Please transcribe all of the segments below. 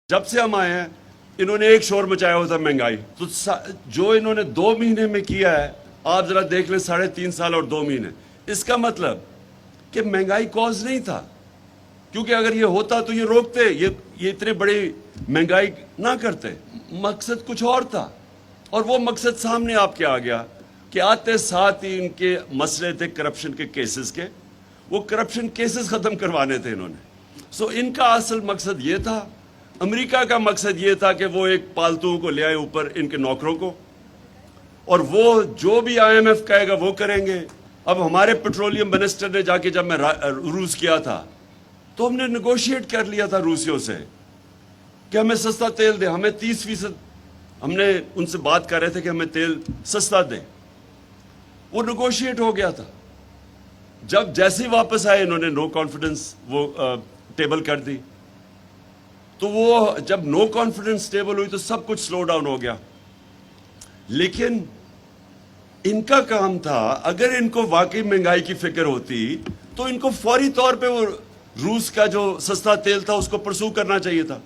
जब से हम आए हैं इन्होंने एक शोर मचाया हुआ था महंगाई। तो जो इन्होंने 2 महीने में किया है आप जरा देख लें, 3.5 साल और 2 महीने। इसका मतलब कि महंगाई कॉज नहीं था, क्योंकि अगर ये होता तो ये रोकते, ये इतने बड़ी महंगाई ना करते। मकसद कुछ और था और वो मकसद सामने आपके आ गया कि आते साथ ही इनके मसले थे करप्शन के केसेस के। वो करप्शन केसेस खत्म करवाने थे इन्होंने। सो इनका असल मकसद ये था। अमेरिका का मकसद ये था कि वो एक पालतू को ले आए ऊपर, इनके नौकरों को, और वो जो भी IMF कहेगा वो करेंगे। अब हमारे पेट्रोलियम मिनिस्टर ने जाके, जब मैं रूस किया था तो हमने नेगोशिएट कर लिया था रूसियों से कि हमें सस्ता तेल दे, हमें 30%, हमने उनसे बात कर रहे थे कि हमें तेल सस्ता दे। वो नेगोशिएट हो गया था। जब जैसे ही वापस आए इन्होंने नो कॉन्फिडेंस वो टेबल कर दी। तो वो जब नो कॉन्फिडेंस टेबल हुई तो सब कुछ स्लो डाउन हो गया। लेकिन इनका काम था, अगर इनको वाकई महंगाई की फिक्र होती तो इनको फौरी तौर पे वो रूस का जो सस्ता तेल था उसको परसू करना चाहिए था।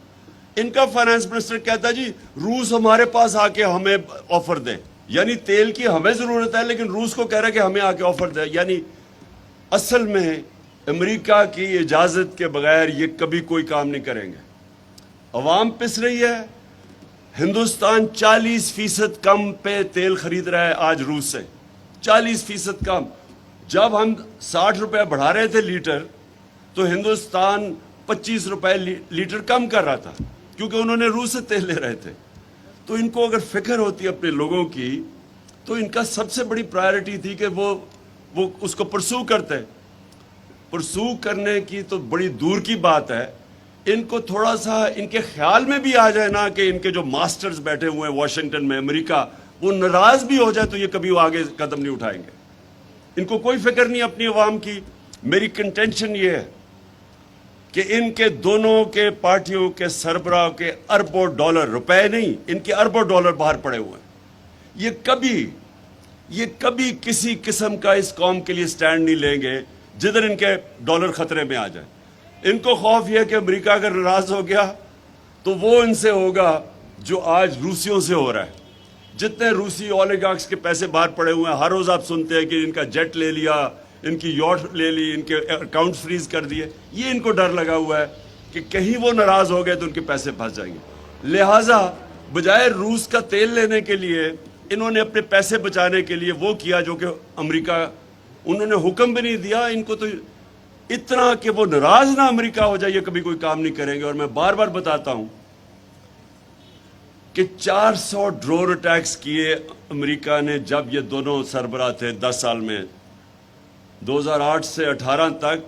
इनका फाइनेंस मिनिस्टर कहता जी रूस हमारे पास आके हमें ऑफर दे, यानी तेल की हमें जरूरत है लेकिन रूस को कह रहा है कि हमें आके ऑफर दे। यानी असल में अमेरिका की इजाजत के बगैर ये कभी कोई काम नहीं करेंगे। अवाम पिस रही है। हिंदुस्तान 40% कम पे तेल खरीद रहा है आज रूस से, 40% कम। जब हम 60 रुपए बढ़ा रहे थे लीटर तो हिंदुस्तान 25 रुपए लीटर कम कर रहा था, क्योंकि उन्होंने रूस से तेल ले रहे थे। तो इनको अगर फिक्र होती है अपने लोगों की तो इनका सबसे बड़ी प्रायोरिटी थी कि वो उसको परसू करते। परसू करने की तो बड़ी दूर की बात है। इनको थोड़ा सा इनके ख्याल में भी आ जाए ना कि इनके जो मास्टर्स बैठे हुए हैं वॉशिंगटन में, अमेरिका, वो नाराज भी हो जाए तो ये कभी वो आगे कदम नहीं उठाएंगे। इनको कोई फिक्र नहीं अपनी अवाम की। मेरी कंटेंशन ये है कि इनके दोनों के पार्टियों के सरबराह के अरबों डॉलर, रुपए नहीं, इनके अरबों डॉलर बाहर पड़े हुए हैं। ये कभी किसी किस्म का इस कौम के लिए स्टैंड नहीं लेंगे जिधर इनके डॉलर खतरे में आ जाए। इनको खौफ यह है कि अमेरिका अगर नाराज हो गया तो वो इनसे होगा जो आज रूसियों से हो रहा है। जितने रूसी ओलिगार्क्स के पैसे बाहर पड़े हुए हैं, हर रोज आप सुनते हैं कि इनका जेट ले लिया, इनकी यॉट ले ली, इनके अकाउंट फ्रीज कर दिए। ये इनको डर लगा हुआ है कि कहीं वो नाराज हो गए तो उनके पैसे फंस जाएंगे। लिहाजा बजाय रूस का तेल लेने के लिए इन्होंने अपने पैसे बचाने के लिए वो किया जो कि अमेरिका, उन्होंने हुक्म भी नहीं दिया इनको। तो इतना कि वो नाराज ना अमेरिका हो जाए, कभी कोई काम नहीं करेंगे। और मैं बार बार बताता हूं कि 400 ड्रोन अटैक्स किए अमेरिका ने जब ये दोनों सरबराह थे 10 साल में। 2008 से 18 तक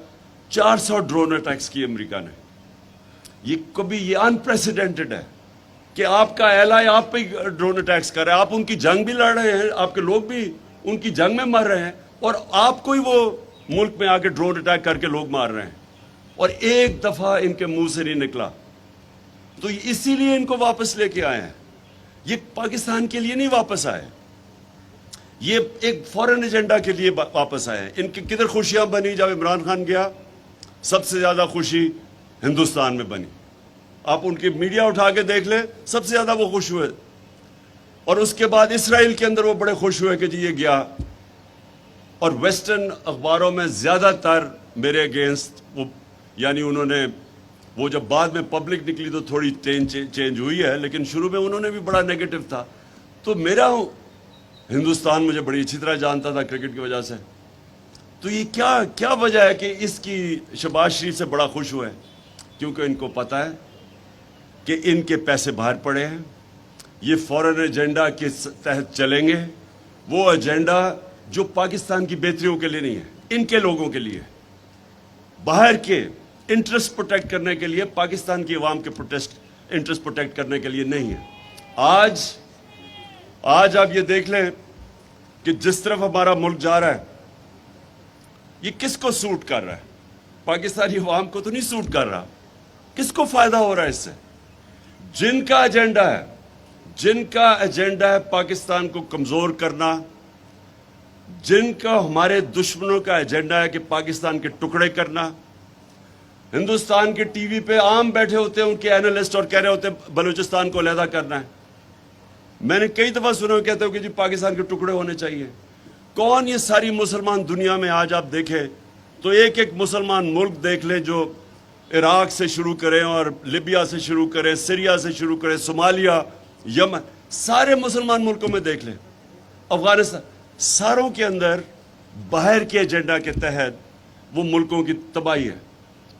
400 ड्रोन अटैक्स किए अमेरिका ने। ये अनप्रेसिडेंटेड है कि आपका एलाय आप पे ड्रोन अटैक्स कर रहा है। आप उनकी जंग भी लड़ रहे हैं, आपके लोग भी उनकी जंग में मर रहे हैं, और आपको ही वो मुल्क में आके ड्रोन अटैक करके लोग मार रहे हैं, और एक दफा इनके मुंह से नहीं निकला। तो इसीलिए इनको वापस लेके आए हैं। ये पाकिस्तान के लिए नहीं वापस आए, ये एक फॉरेन एजेंडा के लिए वापस आए हैं। इनकी किधर खुशियां बनी जब इमरान खान गया? सबसे ज्यादा खुशी हिंदुस्तान में बनी। आप उनकी मीडिया उठा के देख ले, सबसे ज्यादा वो खुश हुए। और उसके बाद इसराइल के अंदर वो बड़े खुश हुए कि जी ये गया। और वेस्टर्न अखबारों में ज्यादातर मेरे अगेंस्ट वो, यानी उन्होंने वो जब बाद में पब्लिक निकली तो थोड़ी चेंज हुई है, लेकिन शुरू में उन्होंने भी बड़ा नेगेटिव था। तो मेरा हिंदुस्तान मुझे बड़ी अच्छी तरह जानता था क्रिकेट की वजह से। तो ये क्या वजह है कि इसकी शहबाज शरीफ से बड़ा खुश हुए? क्योंकि इनको पता है कि इनके पैसे बाहर पड़े हैं, ये फॉरेन एजेंडा के तहत चलेंगे। वो एजेंडा जो पाकिस्तान की बेहतरियों के लिए नहीं है, इनके लोगों के लिए, बाहर के इंटरेस्ट प्रोटेक्ट करने के लिए, पाकिस्तान की आवाम के इंटरेस्ट प्रोटेक्ट करने के लिए नहीं है। आज आप ये देख लें कि जिस तरफ हमारा मुल्क जा रहा है ये किसको सूट कर रहा है? पाकिस्तानी आवाम को तो नहीं सूट कर रहा। किसको फायदा हो रहा है इससे? जिनका एजेंडा है पाकिस्तान को कमजोर करना, जिनका हमारे दुश्मनों का एजेंडा है कि पाकिस्तान के टुकड़े करना, ہندوستان کے ٹی وی پہ عام بیٹھے ہوتے ہیں ان کے اینالسٹ اور کہہ رہے ہوتے ہیں بلوچستان کو علیحدہ کرنا ہے. میں نے کئی دفعہ سنا کہتے ہو کہ جی پاکستان کے ٹکڑے ہونے چاہیے. کون یہ ساری مسلمان دنیا میں آج آپ دیکھیں تو ایک ایک مسلمان ملک دیکھ لیں جو عراق سے شروع کریں اور لیبیا سے شروع کریں, سیریا سے شروع کریں, صومالیہ, یمن, سارے مسلمان ملکوں میں دیکھ لیں, افغانستان, ساروں کے اندر باہر کے ایجنڈا کے تحت وہ ملکوں کی تباہی ہے.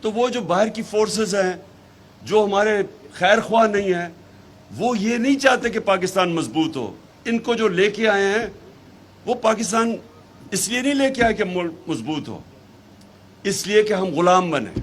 تو وہ جو باہر کی فورسز ہیں جو ہمارے خیر خواہ نہیں ہیں وہ یہ نہیں چاہتے کہ پاکستان مضبوط ہو. ان کو جو لے کے آئے ہیں وہ پاکستان اس لیے نہیں لے کے آئے کہ ملک مضبوط ہو, اس لیے کہ ہم غلام بنے.